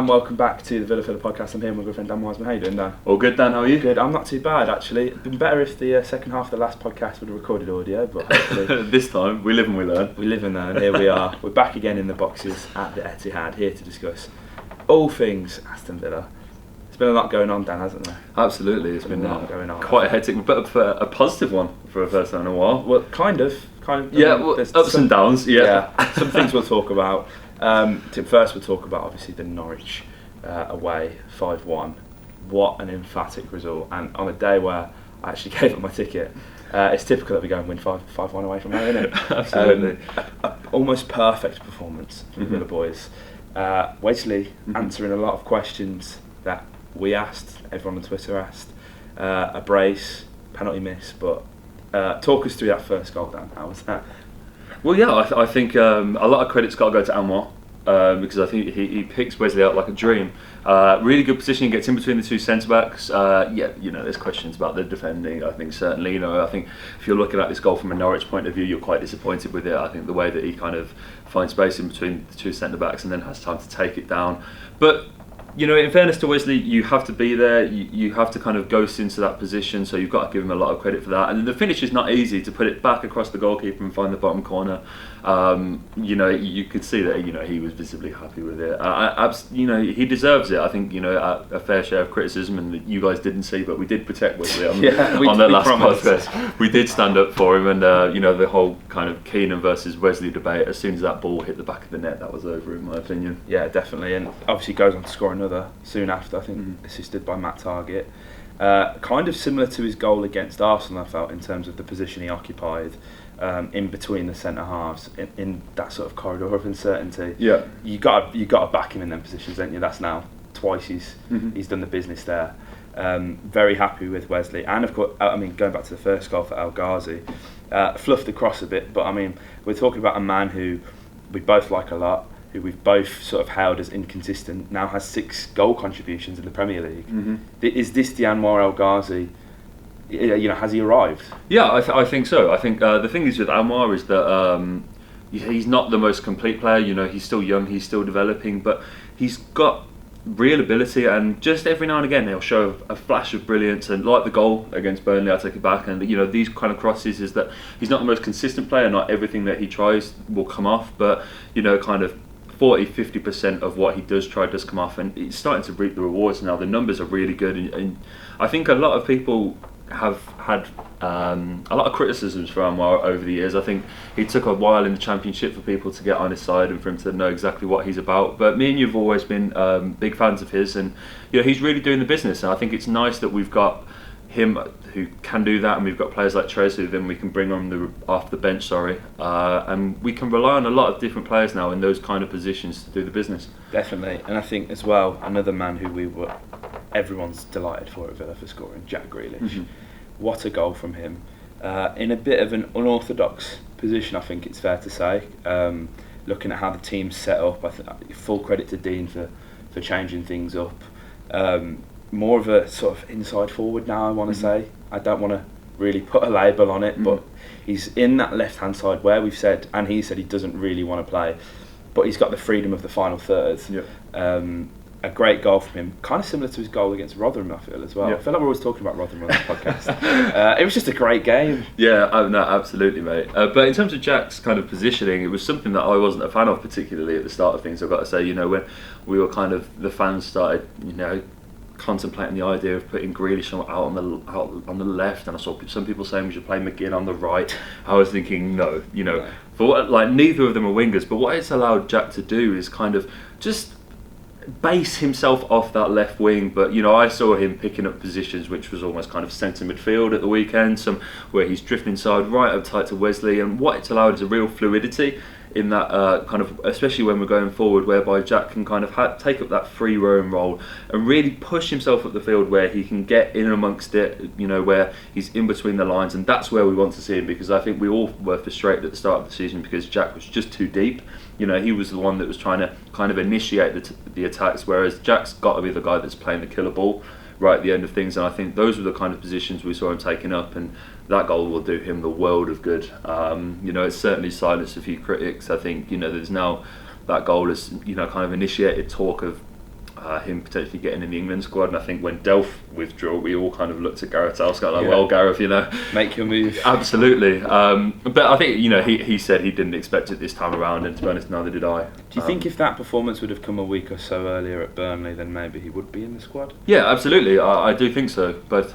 and welcome back to the Villa podcast. I'm here with my good friend Dan Wiseman. How you doing, Dan? All good, Dan, how are you? Good, I'm not too bad actually. It'd been better if the second half of the last podcast would have recorded audio, but hopefully... This time, we live and we learn. We live and learn, and here we are. We're back again in the boxes at the Etihad, here to discuss all things Aston Villa. There's been a lot going on, Dan, hasn't there? Absolutely, it's been a lot going on. Quite a hectic, but a positive one for a first time in a while. Well, kind of. Yeah, well, ups and downs, yeah. Some things we'll talk about. First we'll talk about obviously the Norwich away 5-1. What an emphatic result, and on a day where I actually gave up my ticket. It's typical that we go and win 5-1 away from there, isn't it? Absolutely. Almost perfect performance from the boys. Wesley answering a lot of questions that we asked, everyone on Twitter asked. A brace, penalty miss, but talk us through that first goal, Dan. How was that? Well, yeah, I think a lot of credit's got to go to Anwar. Because I think he picks Wesley out like a dream. Really good position, gets in between the two centre-backs. There's questions about the defending, I think certainly. I think if you're looking at this goal from a Norwich point of view, you're quite disappointed with it. I think the way that he kind of finds space in between the two centre-backs and then has time to take it down. But in fairness to Wesley, you have to be there, you have to kind of ghost into that position, so you've got to give him a lot of credit for that. And the finish is not easy, to put it back across the goalkeeper and find the bottom corner. You could see that he was visibly happy with it. He deserves it. I think a fair share of criticism, and that you guys didn't see, but we did protect Wesley on the last podcast. We did stand up for him, and the whole kind of Keenan versus Wesley debate. As soon as that ball hit the back of the net, that was over, in my opinion. Yeah, definitely, and obviously goes on to score another soon after. I think assisted by Matt Targett. Kind of similar to his goal against Arsenal, I felt, in terms of the position he occupied. In between the centre halves, in that sort of corridor of uncertainty. Yeah, you got to back him in them positions, don't you? That's now twice he's done the business there. Very happy with Wesley, and of course, going back to the first goal for Al Ghazi, fluffed the cross a bit, but we're talking about a man who we both like a lot, who we've both sort of hailed as inconsistent. Now has 6 goal contributions in the Premier League. Is this the Anwar Al Ghazi? Has he arrived? Yeah, I think so. I think the thing is with Anwar is that he's not the most complete player. He's still young, he's still developing, but he's got real ability, and just every now and again he'll show a flash of brilliance. And like the goal against Burnley, I take it back. And these kind of crosses, is that he's not the most consistent player. Not everything that he tries will come off, but kind of 40-50% of what he does try does come off, and he's starting to reap the rewards now. The numbers are really good, and I think a lot of people have had a lot of criticisms for Anwar over the years. I think he took a while in the Championship for people to get on his side and for him to know exactly what he's about. But me and you have always been big fans of his, and he's really doing the business. And I think it's nice that we've got him who can do that, and we've got players like Trez who then we can bring on off the bench. And we can rely on a lot of different players now in those kind of positions to do the business. Definitely, and I think as well, another man who everyone's delighted for at Villa for scoring, Jack Grealish. What a goal from him, in a bit of an unorthodox position, I think it's fair to say. Looking at how the team's set up, I think full credit to Dean for changing things up. More of a sort of inside forward now, I want to say. I don't want to really put a label on it, but he's in that left hand side where we've said, and he said he doesn't really want to play, but he's got the freedom of the final third. A great goal from him, kind of similar to his goal against Rotherham, I feel, as well. I feel like we're always talking about Rotherham on this podcast. It was just a great game. Yeah, no, absolutely, mate. But in terms of Jack's kind of positioning, it was something that I wasn't a fan of particularly at the start of things. I've got to say, when we were kind of, the fans started, contemplating the idea of putting Grealish out on the left, and I saw some people saying we should play McGinn on the right. I was thinking, no. For what, neither of them are wingers, but what it's allowed Jack to do is kind of just base himself off that left wing. But I saw him picking up positions which was almost kind of centre midfield at the weekend, some where he's drifting inside right up tight to Wesley, and what it's allowed is a real fluidity in that kind of, especially when we're going forward, whereby Jack can kind of take up that free roam role and really push himself up the field where he can get in amongst it, where he's in between the lines, and that's where we want to see him, because I think we all were frustrated at the start of the season because Jack was just too deep. He was the one that was trying to kind of initiate the attacks, whereas Jack's got to be the guy that's playing the killer ball right at the end of things, and I think those were the kind of positions we saw him taking up, and that goal will do him the world of good. It's certainly silenced a few critics. I think there's now that goal has kind of initiated talk of him potentially getting in the England squad. And I think when Delph withdrew, we all kind of looked at Gareth Southgate like, well, Gareth, make your move. Absolutely. But I think he said he didn't expect it this time around, and to be honest, neither did I. Do you think if that performance would have come a week or so earlier at Burnley, then maybe he would be in the squad? Yeah, absolutely. I do think so. But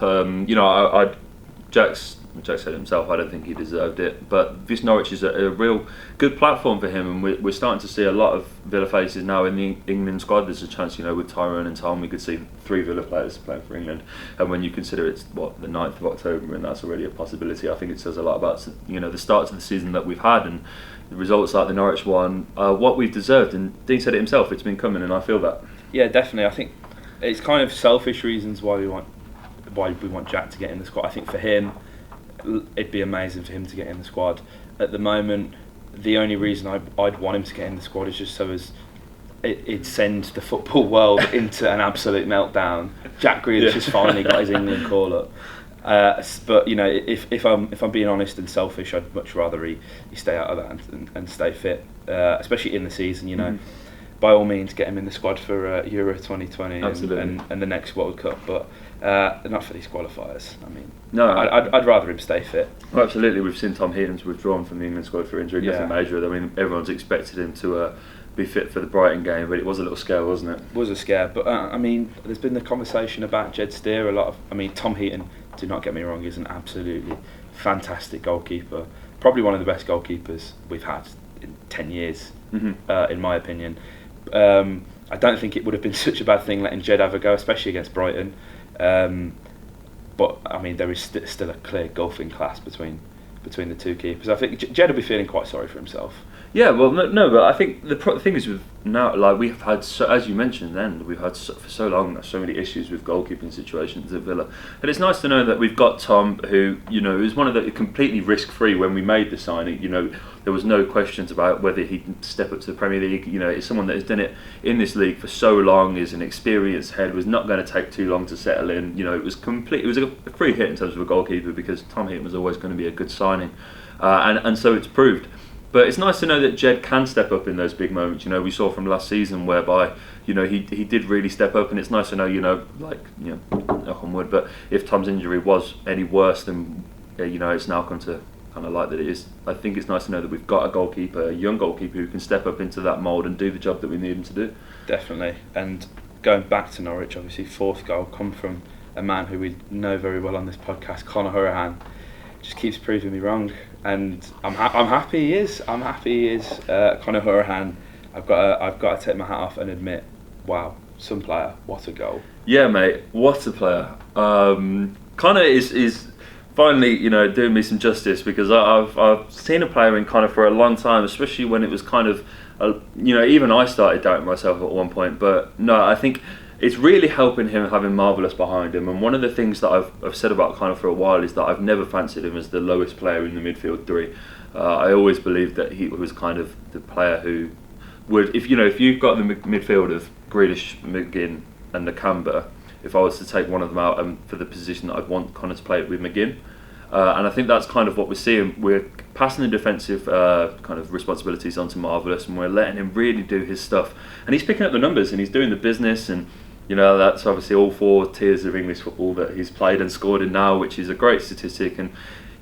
Jack said himself, I don't think he deserved it. But this Norwich is a real good platform for him, and we're starting to see a lot of Villa faces now in the England squad. There's a chance, with Tyrone and Tom, we could see 3 Villa players playing for England. And when you consider it's the 9th of October, and that's already a possibility, I think it says a lot about the start to the season that we've had and the results like the Norwich one, what we've deserved. And Dean said it himself, it's been coming, and I feel that. Yeah, definitely. I think it's kind of selfish reasons why we want Jack to get in the squad. I think for him, it'd be amazing for him to get in the squad. At the moment, the only reason I'd want him to get in the squad is just so as it'd send the football world into an absolute meltdown. Jack Grealish has finally got his England call up. But if I'm being honest and selfish, I'd much rather he stay out of that and stay fit, especially in the season. By all means, get him in the squad for Euro 2020 and the next World Cup, but not for these qualifiers. I mean, no, I'd rather him stay fit. Well, absolutely. We've seen Tom Heaton's withdrawn from the England squad for injury. Nothing major. I mean, everyone's expected him to be fit for the Brighton game, but it was a little scare, wasn't it? It was a scare, but there's been the conversation about Jed Steer. Tom Heaton, do not get me wrong, is an absolutely fantastic goalkeeper. Probably one of the best goalkeepers we've had in 10 years, in my opinion. I don't think it would have been such a bad thing letting Jed have a go, especially against Brighton. But I mean, there is still a clear gulf in class between the two keepers. I think Jed will be feeling quite sorry for himself. Yeah, well, no, but I think the thing is with now, like we've had, as you mentioned, we've had for so long so many issues with goalkeeping situations at Villa, and it's nice to know that we've got Tom, who is one of the completely risk-free when we made the signing. There was no questions about whether he can step up to the Premier League. It's someone that has done it in this league for so long, is an experienced head, was not going to take too long to settle in. It was a free hit in terms of a goalkeeper because Tom Heaton was always going to be a good signing, and so it's proved. But it's nice to know that Jed can step up in those big moments. We saw from last season whereby, he did really step up, and it's nice to know, knock on wood, but if Tom's injury was any worse than, it's now come to kind of light that it is. I think it's nice to know that we've got a young goalkeeper who can step up into that mould and do the job that we need him to do. Definitely. And going back to Norwich, obviously, 4th goal come from a man who we know very well on this podcast, Conor Hourihane. Just keeps proving me wrong, and I'm happy he is. Conor Hourihane. I've got to take my hat off and admit, wow, some player, what a goal. Yeah, mate, what a player. Conor is finally doing me some justice, because I've seen a player in Conor for a long time, especially when it was kind of even I started doubting myself at one point. But no, I think it's really helping him having Marvellous behind him. And one of the things that I've said about Conor for a while is that I've never fancied him as the lowest player in the midfield 3. I always believed that he was kind of the player who would, if you've got the midfield of Grealish, McGinn and Nakamba, if I was to take one of them out for the position that I'd want Conor to play it with McGinn. And I think that's kind of what we're seeing. We're passing the defensive kind of responsibilities onto Marvellous, and we're letting him really do his stuff. And he's picking up the numbers, and he's doing the business, and that's obviously all 4 tiers of English football that he's played and scored in now, which is a great statistic. And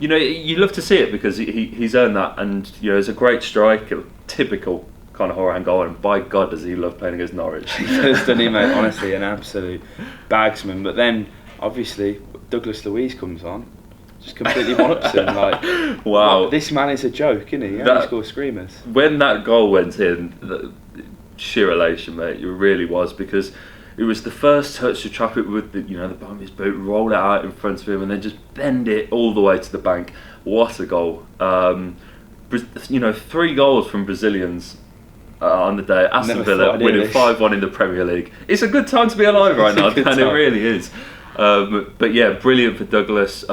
you love to see it because he's earned that, and it's a great strike, a typical Conor Hourihane goal, and by God does he love playing against Norwich. He does, doesn't he, mate? Honestly, an absolute bagsman. But then obviously Douglas Luiz comes on, just completely one-ups him. Like, wow, this man is a joke, isn't he? He only scores screamers. When that goal went in, sheer elation, mate. It really was, because it was the first touch to trap it with the bottom of his boot, roll it out in front of him, and then just bend it all the way to the bank. What a goal! 3 goals from Brazilians on the day. Aston Villa winning 5-1 in the Premier League. It's a good time to be alive right now, and it really is. But yeah, brilliant for Douglas.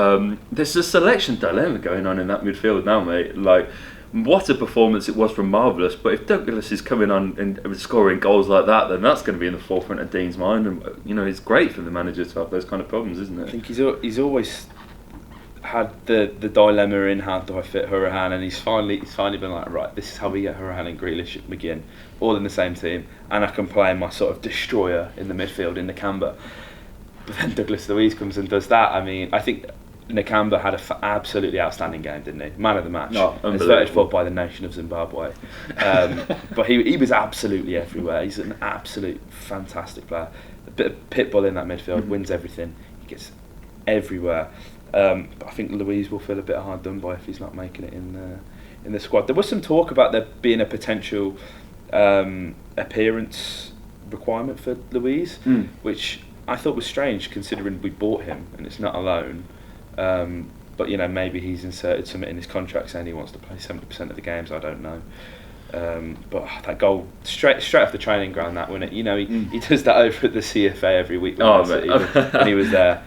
There's a selection dilemma going on in that midfield now, mate. Like, what a performance it was from Marvellous, but if Douglas is coming on and scoring goals like that, then that's going to be in the forefront of Dean's mind. And it's great for the manager to have those kind of problems, isn't it? I think he's always had the dilemma in how do I fit Hourihane, and he's finally been like, right, this is how we get Hourihane and Grealish at McGinn all in the same team, and I can play my sort of destroyer in the midfield in Nakamba. But then Douglas Luiz comes and does that. I mean, I think Nakamba had an absolutely outstanding game, didn't he? Man of the match. No, as voted for by the nation of Zimbabwe. But he was absolutely everywhere. He's an absolute fantastic player. A bit of pitbull in that midfield, wins everything. He gets everywhere. But I think Luiz will feel a bit hard done by if he's not making it in the squad. There was some talk about there being a potential appearance requirement for Luiz, which I thought was strange considering we bought him and it's not a loan. But maybe he's inserted something in his contract saying he wants to play 70% of the games. I don't know. But that goal straight off the training ground, that wasn't it? He does that over at the CFA every week. And he was there.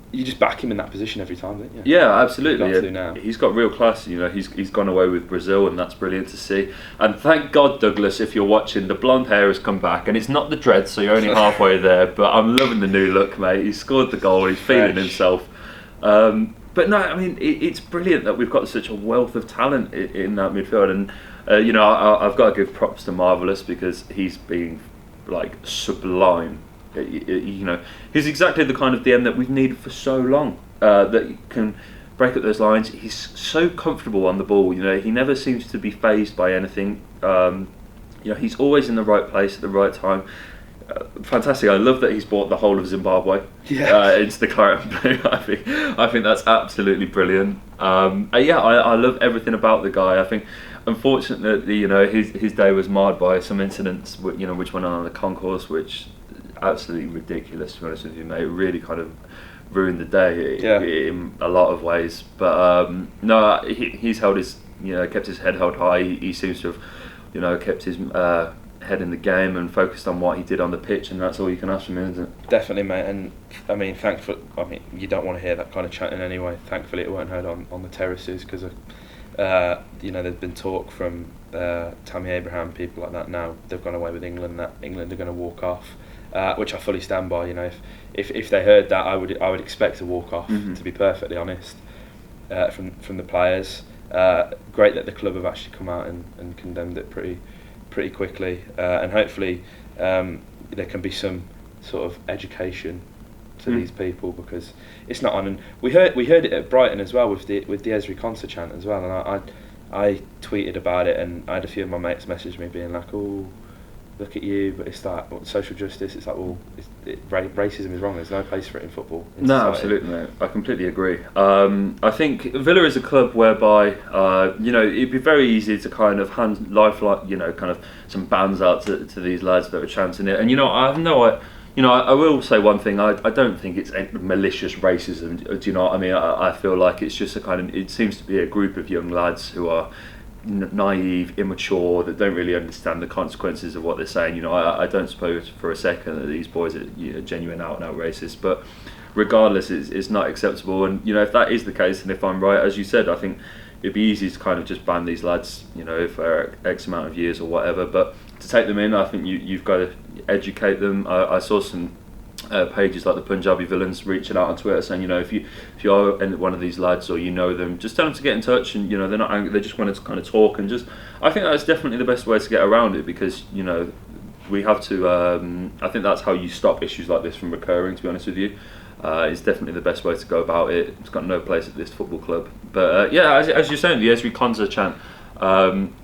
You just back him in that position every time, don't you? Yeah, absolutely. He's got real class. He's gone away with Brazil, and that's brilliant to see. And thank God, Douglas, if you're watching, the blonde hair has come back, and it's not the dreads, so you're only halfway there. But I'm loving the new look, mate. He's scored the goal. He's feeling himself. But no, I mean, it's brilliant that we've got such a wealth of talent in that midfield, and I've got to give props to Marvellous because he's been like sublime. He's exactly the kind of DM that we've needed for so long, that can break up those lines. He's so comfortable on the ball. He never seems to be phased by anything. He's always in the right place at the right time. Fantastic. I love that he's brought the whole of Zimbabwe into the Claret and Blue. I think that's absolutely brilliant. I love everything about the guy. I think unfortunately his day was marred by some incidents which went on the concourse, which absolutely ridiculous, to be honest with you, mate. It really kind of ruined the day in a lot of ways. But he's held his kept his head held high. He seems to have kept his head in the game and focused on what he did on the pitch, and that's all you can ask from him, isn't it? Definitely, mate. And I mean, you don't want to hear that kind of chanting anyway. Thankfully it weren't heard on the terraces, because there's been talk from Tammy Abraham, people like that. Now they've gone away with England, that England are going to walk off, which I fully stand by. If they heard that, I would expect a walk off, to be perfectly honest, from the players. Great that the club have actually come out and condemned it pretty quickly, and hopefully there can be some sort of education to these people, because it's not on. And we heard it at Brighton as well with the Esri concert chant as well, and I tweeted about it, and I had a few of my mates message me being like, "Oh, look at you," but it's like social justice. It's like, well, racism is wrong. There's no place for it in football. In society. Absolutely, mate. I completely agree. I think Villa is a club whereby it'd be very easy to kind of hand lifeline, kind of some bands out to these lads that are chanting it. And I have no. I will say one thing. I don't think it's malicious racism. Do you know what I mean? I feel like it's just it seems to be a group of young lads who are naive, immature, that don't really understand the consequences of what they're saying. I don't suppose for a second that these boys are genuine out and out racist, but regardless, it's not acceptable. And if that is the case, and if I'm right, as you said, I think it'd be easy to kind of just ban these lads, for X amount of years or whatever. But to take them in, I think you've got to educate them. I saw some pages like the Punjabi Villains reaching out on Twitter saying, if you are one of these lads or them, just tell them to get in touch, and they're not angry, they just want to kind of talk, and I think that's definitely the best way to get around it, because we have to I think that's how you stop issues like this from recurring, to be honest with you. It's definitely the best way to go about it. It's got no place at this football club. But as you're saying, the Esri Konza chant,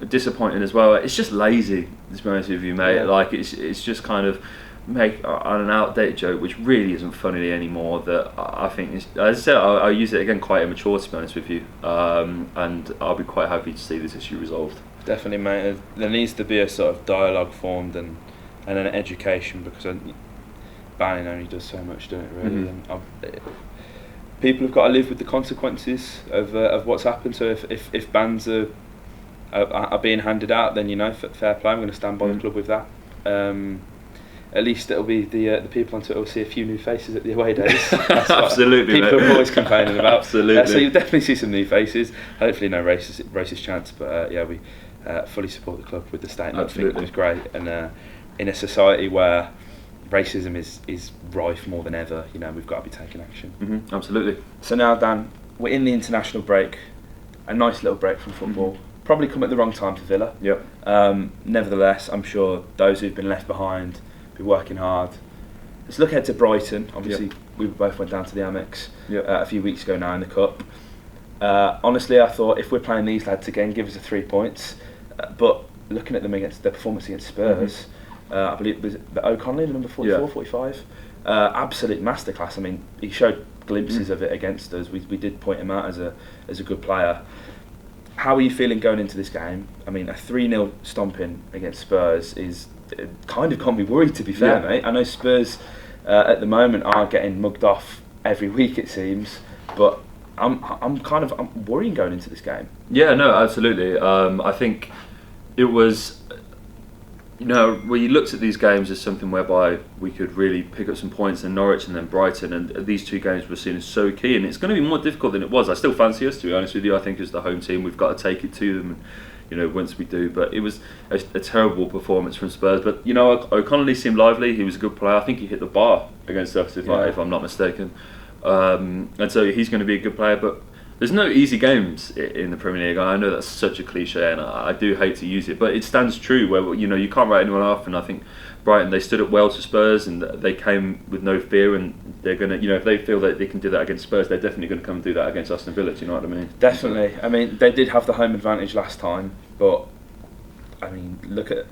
disappointing as well. It's just lazy, to be honest with you, mate. Like it's just kind of make an outdated joke which really isn't funny anymore, that I think is, as I said, I use it again quite immature, to be honest with you, and I'll be quite happy to see this issue resolved. Definitely, mate. There needs to be a sort of dialogue formed and an education, because banning only does so much, doesn't it, really? And people have got to live with the consequences of what's happened. So if bans are being handed out, then fair play. I'm going to stand by the club with that. At least it'll be the people on Twitter will see a few new faces at the away days. That's absolutely, people are always complaining about. Absolutely. So you'll definitely see some new faces. Hopefully no racist chants, but we fully support the club with the statement. Absolutely. I think it was great, and in a society where racism is rife more than ever. You know, we've got to be taking action. Absolutely. So now, Dan, we're in the international break, a nice little break from football. Probably come at the wrong time for Villa. Nevertheless, I'm sure those who've been left behind be working hard. Let's look ahead to Brighton. Obviously, we both went down to the Amex a few weeks ago now in the Cup. Honestly, I thought if we're playing these lads again, give us a 3 points. But looking at them against their performance against Spurs, I believe it was O'Connell, the number 44, 45. Absolute masterclass. I mean, he showed glimpses of it against us. We did point him out as a good player. How are you feeling going into this game? I mean, a 3-0 stomping against Spurs is kind of got me worried, to be fair, mate. I know Spurs at the moment are getting mugged off every week, it seems, but I'm worrying going into this game. Yeah, no, absolutely. I think it was, we looked at these games as something whereby we could really pick up some points in Norwich and then Brighton, and these two games were seen as so key, and it's going to be more difficult than it was. I still fancy us, to be honest with you. I think as the home team, we've got to take it to them, and, once we do. But it was a terrible performance from Spurs. But, O'Connell seemed lively. He was a good player. I think he hit the bar against us, if I'm not mistaken. And so he's going to be a good player, but there's no easy games in the Premier League. I know that's such a cliche, and I do hate to use it, but it stands true. Where you can't write anyone off, and I think Brighton, they stood up well to Spurs, and they came with no fear. And they're gonna, if they feel that they can do that against Spurs, they're definitely going to come and do that against Aston Villa. Do you know what I mean? Definitely. I mean, they did have the home advantage last time, but I mean, look at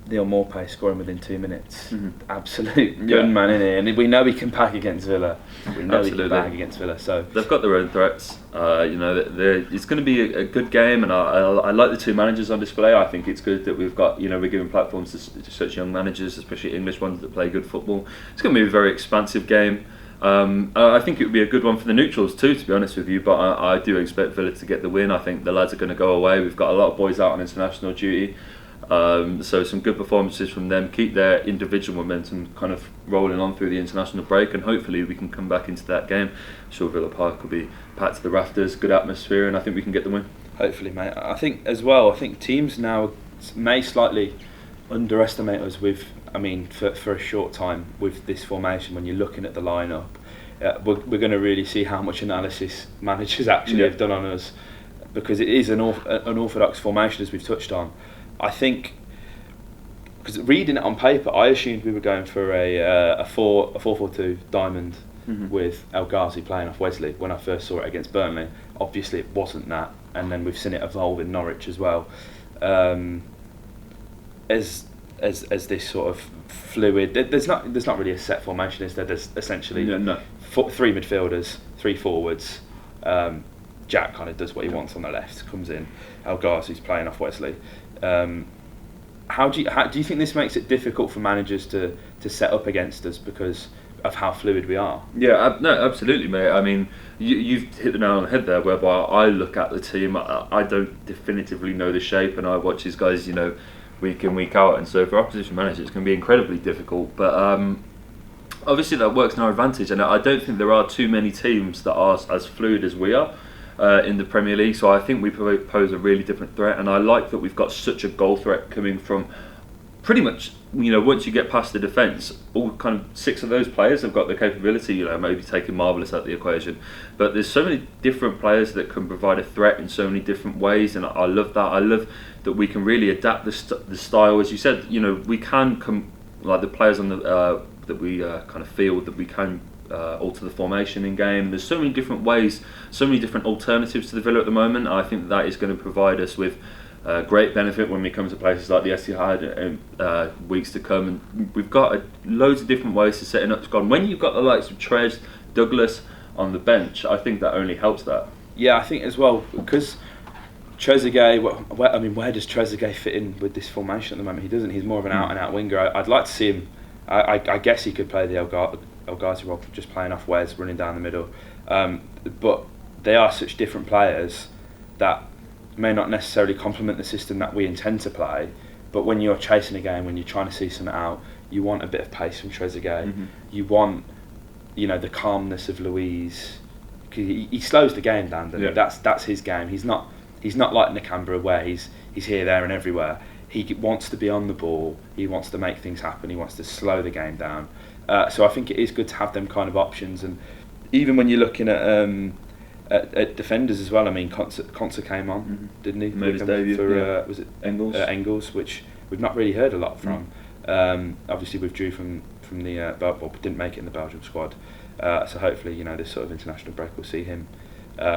Neil Maupay scoring within 2 minutes. Absolute gunman in here, and we know he can pack against Villa. So they've got their own threats. It's going to be a good game, and I like the two managers on display. I think it's good that we've got we're giving platforms to such young managers, especially English ones that play good football. It's going to be a very expansive game. I think it would be a good one for the neutrals too, to be honest with you. But I do expect Villa to get the win. I think the lads are going to go away. We've got a lot of boys out on international duty. So some good performances from them, keep their individual momentum kind of rolling on through the international break, and hopefully we can come back into that game. I'm sure Villa Park will be packed to the rafters, good atmosphere, and I think we can get the win. Hopefully, mate. I think as well, teams now may slightly underestimate us for a short time with this formation. When you're looking at the lineup, we're going to really see how much analysis managers actually have done on us, because it is an orthodox formation, as we've touched on. I think, because reading it on paper, I assumed we were going for a 4-4-2 diamond with Al Ghazi playing off Wesley when I first saw it against Burnley. Obviously, it wasn't that, and then we've seen it evolve in Norwich as well. As this sort of fluid, there's not really a set formation, is there? There's essentially 3 midfielders, 3 forwards. Jack kind of does what he wants on the left, comes in. Al Ghazi's playing off Wesley. How do you think this makes it difficult for managers to set up against us because of how fluid we are? Yeah, no, absolutely, mate. I mean, you've hit the nail on the head there, whereby I look at the team, I don't definitively know the shape, and I watch these guys, week in, week out, and so for opposition managers it's going to be incredibly difficult, but obviously that works in our advantage, and I don't think there are too many teams that are as fluid as we are in the Premier League, so I think we pose a really different threat, and I like that we've got such a goal threat coming from pretty much, once you get past the defence, all kind of 6 of those players have got the capability, maybe taking Marvellous out of the equation, but there's so many different players that can provide a threat in so many different ways, and I love that. I love that we can really adapt the style, as you said. We can come, like the players on the that we kind of feel that we can alter the formation in game. There's so many different ways, so many different alternatives to the Villa at the moment. I think that is going to provide us with great benefit when we come to places like the Etihad in weeks to come, and we've got loads of different ways to setting up squad. When you've got the likes of Trez, Douglas on the bench, I think that only helps that. Yeah, I think as well, because Trezeguet, where does Trezeguet fit in with this formation at the moment? He doesn't. He's more of an out-and-out winger. I'd like to see him. I guess he could play the El Ghazi role, just playing off Wes, running down the middle. But they are such different players that may not necessarily complement the system that we intend to play, but when you're chasing a game, when you're trying to see something out, you want a bit of pace from Trezeguet. You want, the calmness of Luiz. He slows the game down. That's his game. He's not like Nakambra, where he's here, there, and everywhere. He wants to be on the ball. He wants to make things happen. He wants to slow the game down. So I think it is good to have them kind of options. And even when you're looking at defenders as well, I mean, Conser came on, didn't he? Made his debut for was it Engels? Engels, which we've not really heard a lot from. Obviously withdrew from the didn't make it in the Belgium squad. So hopefully, this sort of international break will see him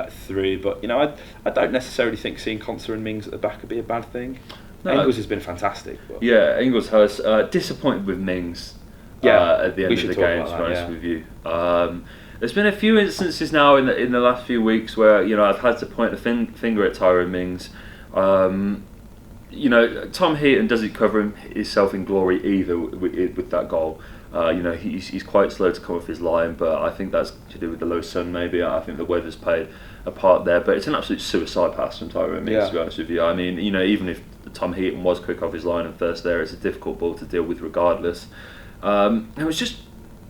through. But I don't necessarily think seeing Conser and Mings at the back would be a bad thing. No. Engels has been fantastic. But. Yeah, Engels has. Disappointed with Mings at the end of the game, to be honest with you. There's been a few instances now in the last few weeks where I've had to point the finger at Tyrone Mings. Tom Heaton doesn't cover himself in glory either with that goal. He's quite slow to come off his line, but I think that's to do with the low sun maybe. I think the weather's played a part there, but it's an absolute suicide pass from Tyrone Mings, to be honest with you. I mean, even if Tom Heaton was quick off his line and first there, it's a difficult ball to deal with regardless. It was just,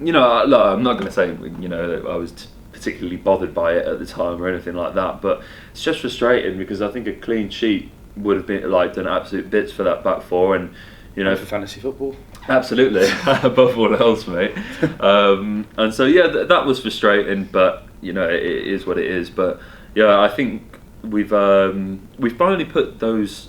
I'm not going to say, that I was particularly bothered by it at the time or anything like that, but it's just frustrating because I think a clean sheet would have been done absolute bits for that back four, and for fantasy football. Absolutely, above all else, mate. And so that was frustrating, but it is what it is. But I think we've finally put those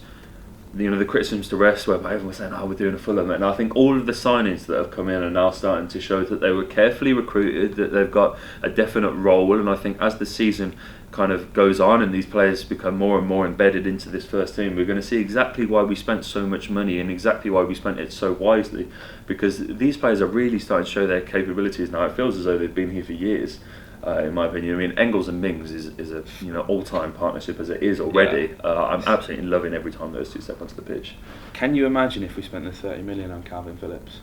the criticisms to rest, where everyone was saying, we're doing a Fulham, and I think all of the signings that have come in are now starting to show that they were carefully recruited, that they've got a definite role, and I think as the season kind of goes on and these players become more and more embedded into this first team, we're going to see exactly why we spent so much money and exactly why we spent it so wisely, because these players are really starting to show their capabilities now. It feels as though they've been here for years. In my opinion, I mean, Engels and Mings is a all-time partnership as it is already. I'm absolutely loving every time those two step onto the pitch. Can you imagine if we spent the 30 million on Calvin Phillips?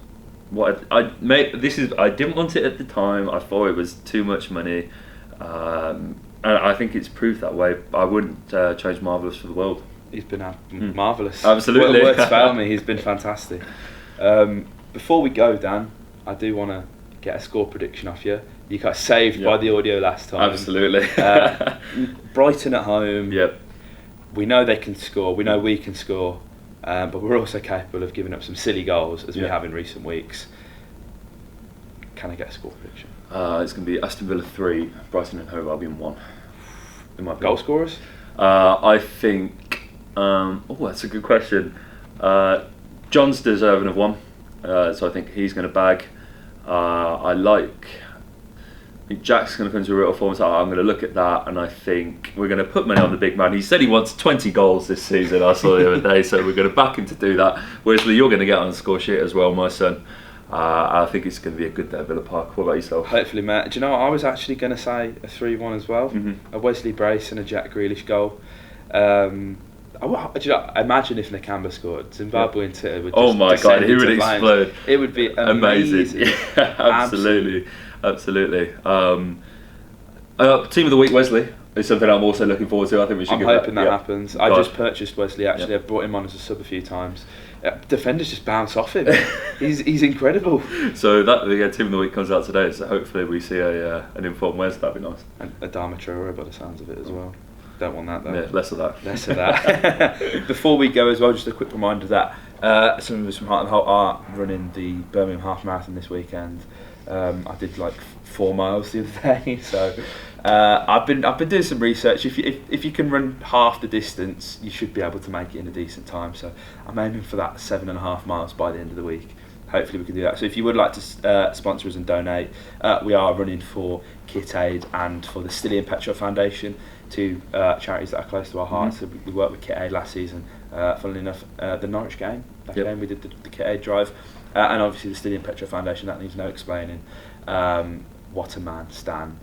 I didn't want it at the time. I thought it was too much money, and I think it's proved that way. I wouldn't change Marvellous for the world. He's been marvellous. Absolutely, words fail me. He's been fantastic. Before we go, Dan, I do want to get a score prediction off you. You got saved by the audio last time. Absolutely. Brighton at home. Yep. We know they can score. We know we can score. But we're also capable of giving up some silly goals, as we have in recent weeks. Can I get a score prediction? It's going to be Aston Villa 3, Brighton and Hove Albion 1. Goal scorers? I think... that's a good question. John's deserving of 1. So I think he's going to bag. I think Jack's going to come to a real form, so I'm going to look at that, and I think we're going to put money on the big man. He said he wants 20 goals this season, I saw the other day, so we're going to back him to do that. Wesley, you're going to get on the score sheet as well, my son. I think it's going to be a good day at Villa Park. What about yourself? Hopefully, Matt. Do you know what? I was actually going to say a 3-1 as well. Mm-hmm. A Wesley brace and a Jack Grealish goal. Imagine if Nakamba scored. Zimbabwe and Twitter would just oh my god, he would explode. It would be amazing. Yeah, absolutely. Team of the week, Wesley, is something I'm also looking forward to. I think we should. I'm hoping that happens. I just purchased Wesley. Actually, I've brought him on as a sub a few times. Defenders just bounce off him. he's incredible. So that team of the week comes out today. So hopefully we see an informed Wes. That'd be nice. And Adama Traore by the sounds of it as well. Don't want that though. Yeah, less of that. Less of that. Before we go as well, just a quick reminder that some of us from Heart and Holte are running the Birmingham Half Marathon this weekend. I did 4 miles the other day, so I've been doing some research. If you can run half the distance, you should be able to make it in a decent time. So I'm aiming for that 7.5 miles by the end of the week. Hopefully we can do that. So if you would like to sponsor us and donate, we are running for Kit Aid and for the Stilly and Petrol Foundation, 2 charities that are close to our hearts. Mm-hmm. So we worked with Kit Aid last season. Funnily enough, the Norwich game, game we did the Kit Aid drive. And obviously the Stilly and Petrol Foundation, that needs no explaining. What a man, Stan.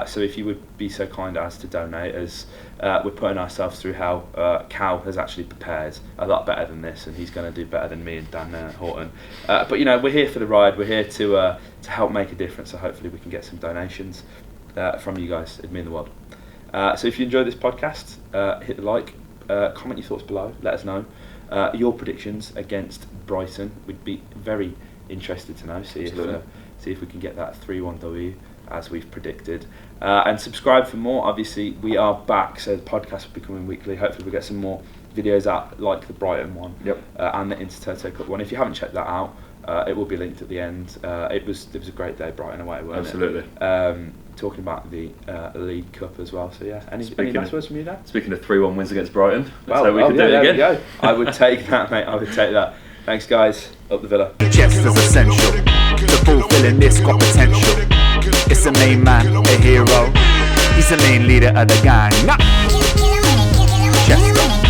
So if you would be so kind as to donate, as we're putting ourselves through how Cal has actually prepared a lot better than this, and he's going to do better than me and Dan Horton. But we're here for the ride. We're here to help make a difference. So hopefully we can get some donations from you guys. It'd mean the world. So if you enjoyed this podcast, hit the like, comment your thoughts below. Let us know your predictions against Brighton. We'd be very interested to know. See if we can get that 3-1 W as we've predicted, and subscribe for more. Obviously we are back, so the podcast will be coming weekly. Hopefully we'll get some more videos out, like the Brighton one, Yep. and the Intertoto Cup one. If you haven't checked that out, it will be linked at the end. It was a great day, Brighton away, wasn't Absolutely. it? Talking about the League Cup as well. So yeah, any last words from you, Dan? Speaking of 3-1 wins against Brighton, let's Well, hope we can do it there again. we go. I would take that, mate. I would take that. Thanks, guys. Up the Villa. Chest is essential. The ball filling this got potential. It's the main man, a hero. He's the main leader of the gang. Chester.